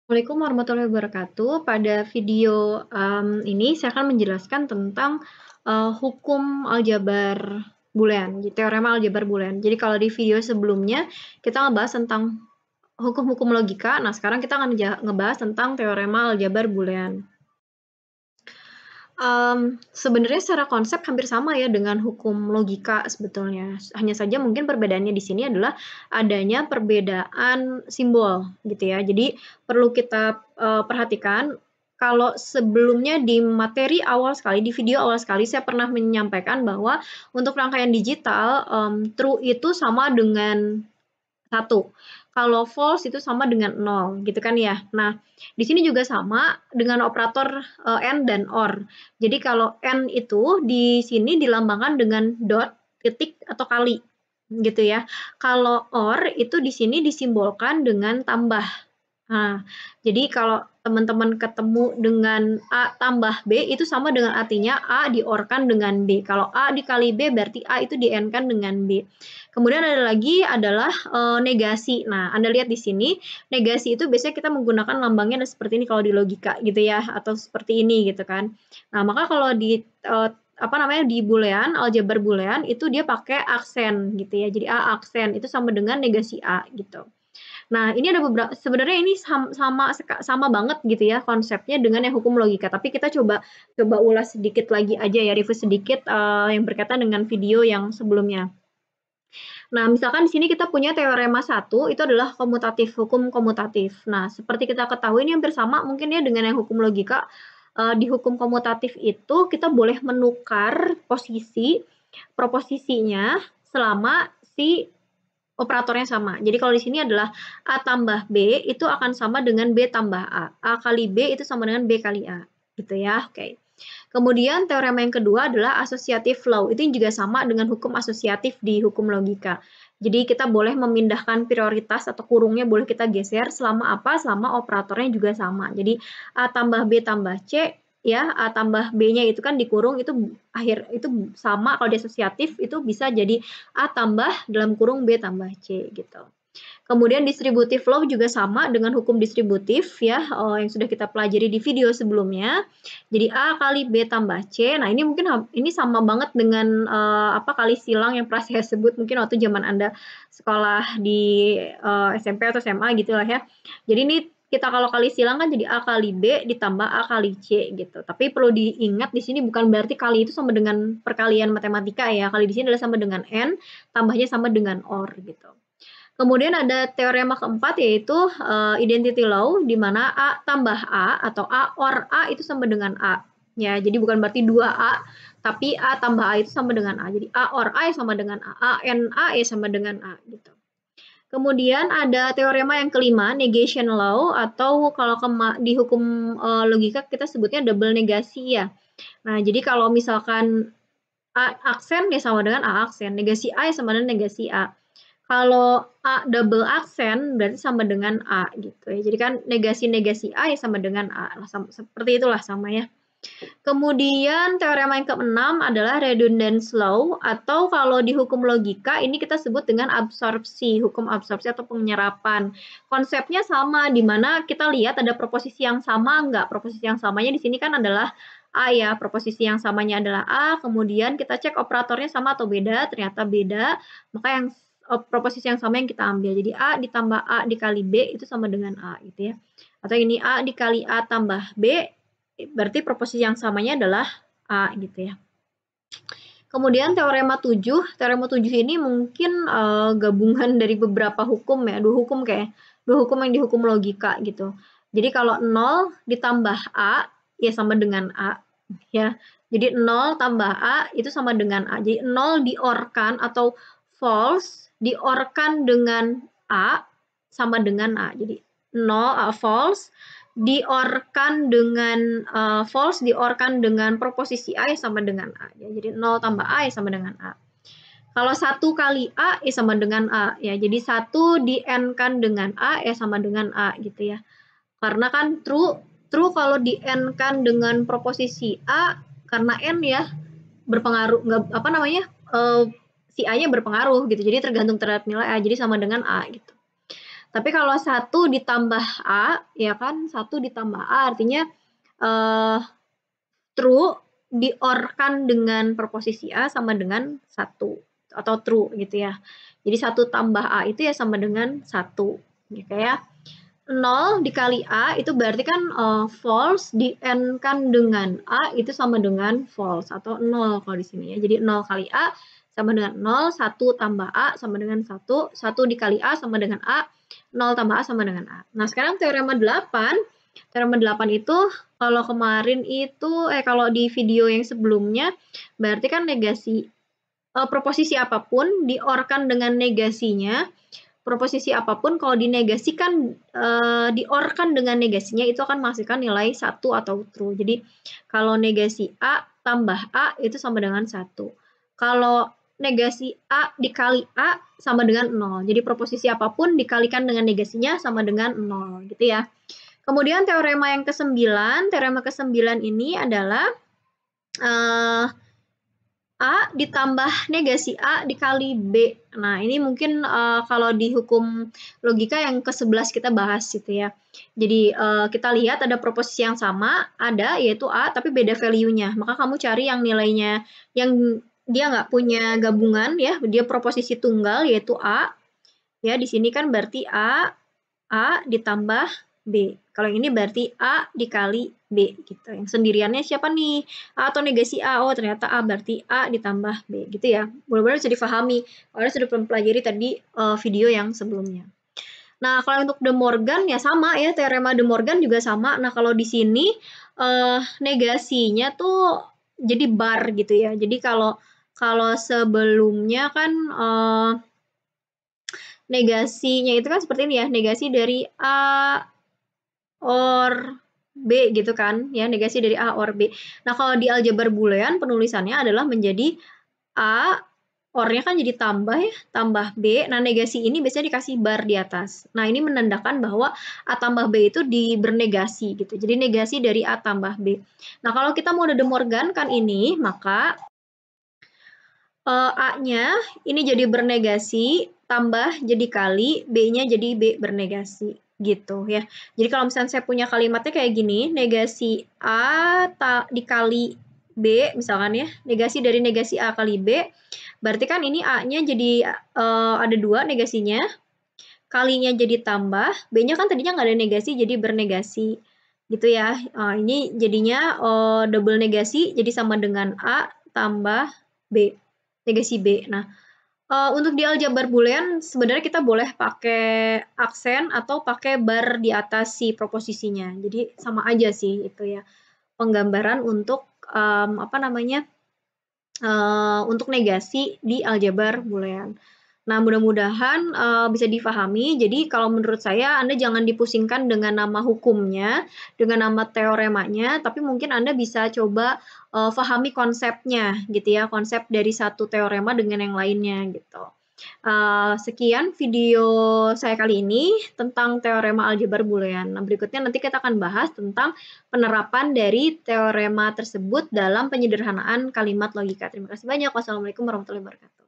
Assalamualaikum warahmatullahi wabarakatuh. Pada video, ini saya akan menjelaskan tentang, hukum aljabar boolean, teorema aljabar boolean. Jadi kalau di video sebelumnya kita ngebahas tentang hukum-hukum logika, nah sekarang kita akan ngebahas tentang teorema aljabar boolean. Sebenarnya secara konsep hampir sama ya dengan hukum logika sebetulnya. Hanya saja mungkin perbedaannya di sini adalah adanya perbedaan simbol gitu ya. Jadi perlu kita, perhatikan kalau sebelumnya di materi awal sekali, di video awal sekali saya pernah menyampaikan bahwa untuk rangkaian digital, true itu sama dengan 1, kalau false itu sama dengan 0 gitu kan ya. Nah, di sini juga sama dengan operator, and dan or. Jadi kalau and itu di sini dilambangkan dengan dot, titik, atau kali gitu ya. Kalau or itu di sini disimbolkan dengan tambah. Nah, jadi kalau teman-teman ketemu dengan A tambah B itu sama dengan artinya A di-OR-kan dengan B. Kalau A dikali B berarti A itu di-AND-kan dengan B. Kemudian ada lagi adalah, negasi. Nah, Anda lihat di sini, negasi itu biasanya kita menggunakan lambangnya seperti ini kalau di logika gitu ya, atau seperti ini gitu kan. Nah, maka kalau di, di boolean, aljabar boolean itu dia pakai aksen gitu ya. Jadi A aksen itu sama dengan negasi A gitu. Nah, ini ada sebenarnya ini sama banget gitu ya konsepnya dengan yang hukum logika, tapi kita coba ulas sedikit lagi aja ya, review sedikit, yang berkaitan dengan video yang sebelumnya. Nah, misalkan di sini kita punya teorema 1 itu adalah komutatif, hukum komutatif. Nah, seperti kita ketahui ini hampir sama mungkin ya dengan yang hukum logika, di hukum komutatif itu kita boleh menukar posisi proposisinya selama si operatornya sama. Jadi kalau di sini adalah A tambah B itu akan sama dengan B tambah A. A kali B itu sama dengan B kali A. Gitu ya, oke. Kemudian teorema yang kedua adalah associative law. Itu juga sama dengan hukum asosiatif di hukum logika. Jadi kita boleh memindahkan prioritas atau kurungnya boleh kita geser selama apa? Selama operatornya juga sama. Jadi A tambah B tambah C ya, A tambah B-nya itu kan dikurung itu itu sama kalau di asosiatif itu bisa jadi A tambah dalam kurung B tambah C gitu. Kemudian distributive law juga sama dengan hukum distributif ya, yang sudah kita pelajari di video sebelumnya. Jadi A kali B tambah C. Nah, ini mungkin ini sama banget dengan, kali silang yang pernah saya sebut mungkin waktu zaman Anda sekolah di, SMP atau SMA gitulah ya. Jadi ini kita kalau kali silang kan jadi A kali B ditambah A kali C gitu. Tapi perlu diingat di sini bukan berarti kali itu sama dengan perkalian matematika ya. Kali di sini adalah sama dengan N, tambahnya sama dengan OR gitu. Kemudian ada teorema keempat yaitu, identity law di mana A tambah A atau A OR A itu sama dengan A. Ya, jadi bukan berarti 2A, tapi A tambah A itu sama dengan A. Jadi A OR A sama dengan A, AND A ya sama dengan A gitu. Kemudian ada teorema yang kelima, negation law atau kalau di hukum, logika kita sebutnya double negasi ya. Nah, jadi kalau misalkan A aksen ya sama dengan A aksen, negasi A ya sama dengan negasi A. Kalau A double aksen berarti sama dengan A gitu ya. Jadi kan negasi-negasi A ya sama dengan A, seperti itulah sama ya. Kemudian teorema yang keenam adalah redundance law atau kalau di hukum logika ini kita sebut dengan absorpsi, hukum absorpsi atau penyerapan. Konsepnya sama di mana kita lihat ada proposisi yang sama enggak? Proposisi yang samanya di sini kan adalah A ya, proposisi yang samanya adalah A, kemudian kita cek operatornya sama atau beda, ternyata beda, maka yang proposisi yang sama yang kita ambil. Jadi A ditambah A dikali B itu sama dengan A gitu ya. Atau ini A dikali A tambah B berarti proposisi yang samanya adalah A gitu ya. Kemudian teorema 7 ini mungkin, gabungan dari beberapa hukum ya, 2 hukum kayak 2 hukum yang dihukum logika gitu. Jadi kalau 0 ditambah A, ya sama dengan A, ya. Jadi 0 tambah A itu sama dengan A. Jadi 0 di-OR-kan atau false di-OR-kan dengan A sama dengan A. Jadi 0 false di-OR-kan dengan false di-OR-kan dengan proposisi A ya sama dengan A. Ya, jadi 0 tambah A ya sama dengan A. Kalau 1 kali A ya sama dengan A ya. Jadi 1 di-AND-kan dengan A ya sama dengan A gitu ya. Karena kan true kalau di-AND-kan dengan proposisi A karena N ya berpengaruh si A-nya berpengaruh gitu. Jadi tergantung terhadap nilai A. Jadi sama dengan A gitu. Tapi kalau 1 ditambah A, ya kan, 1 ditambah A artinya true di-or-kan dengan preposisi A sama dengan 1 atau true gitu ya. Jadi 1 tambah A itu ya sama dengan 1 gitu ya. 0 dikali A itu berarti kan false, di-and-kan dengan A itu sama dengan false atau 0 kalau di sini ya. Jadi 0 kali A sama dengan 0, 1 tambah A sama dengan 1, 1 dikali A sama dengan A, 0 tambah A sama dengan A. Nah, sekarang teorema 8. Teorema 8 itu kalau kemarin itu kalau di video yang sebelumnya berarti kan negasi proposisi apapun di-or-kan dengan negasinya. Proposisi apapun kalau dinegasikan di-or-kan dengan negasinya itu akan menghasilkan nilai 1 atau true. Jadi kalau negasi A tambah A itu sama dengan 1. Kalau negasi A dikali A sama dengan 0. Jadi proposisi apapun dikalikan dengan negasinya sama dengan 0 gitu ya. Kemudian teorema yang ke-9, teorema ke-9 ini adalah A ditambah negasi A dikali B. Nah, ini mungkin kalau di hukum logika yang ke-11 kita bahas gitu ya. Jadi kita lihat ada proposisi yang sama, ada yaitu A, tapi beda value-nya. Maka kamu cari yang nilainya, yang dia nggak punya gabungan ya, dia proposisi tunggal yaitu A. Ya, di sini kan berarti A ditambah B. Kalau ini berarti A dikali B gitu. Yang sendiriannya siapa nih? A atau negasi A? Oh, ternyata A berarti A ditambah B gitu ya. Mudah-mudahan bisa difahami. Kalau sudah pelajari tadi video yang sebelumnya. Nah, kalau untuk De Morgan ya sama ya, teorema De Morgan juga sama. Nah, kalau di sini negasinya tuh jadi bar gitu ya. Jadi kalau sebelumnya kan negasinya itu kan seperti ini ya, negasi dari A or B gitu kan, ya negasi dari A or B. Nah, kalau di aljabar boolean penulisannya adalah menjadi A, or-nya kan jadi tambah ya, tambah B. Nah, negasi ini biasanya dikasih bar di atas. Nah, ini menandakan bahwa A tambah B itu bernegasi gitu. Jadi negasi dari A tambah B. Nah, kalau kita mau De Morgan kan ini, maka A-nya ini jadi bernegasi, tambah jadi kali, B-nya jadi B bernegasi gitu ya. Jadi kalau misalnya saya punya kalimatnya kayak gini, negasi A dikali B misalkan ya, negasi dari negasi A kali B, berarti kan ini A-nya jadi ada 2 negasinya, kalinya jadi tambah, B-nya kan tadinya nggak ada negasi jadi bernegasi gitu ya. Ini jadinya double negasi jadi sama dengan A tambah B. Negasi B. Nah, untuk di aljabar boolean sebenarnya kita boleh pakai aksen atau pakai bar di atas si proposisinya. Jadi sama aja sih itu ya. Penggambaran untuk untuk negasi di aljabar boolean. Nah, mudah-mudahan bisa difahami. Jadi kalau menurut saya Anda jangan dipusingkan dengan nama hukumnya, dengan nama teoremanya, tapi mungkin Anda bisa coba pahami konsepnya gitu ya, konsep dari satu teorema dengan yang lainnya gitu. Sekian video saya kali ini tentang teorema aljabar boolean. Nah, berikutnya nanti kita akan bahas tentang penerapan dari teorema tersebut dalam penyederhanaan kalimat logika. Terima kasih banyak. Wassalamualaikum warahmatullahi wabarakatuh.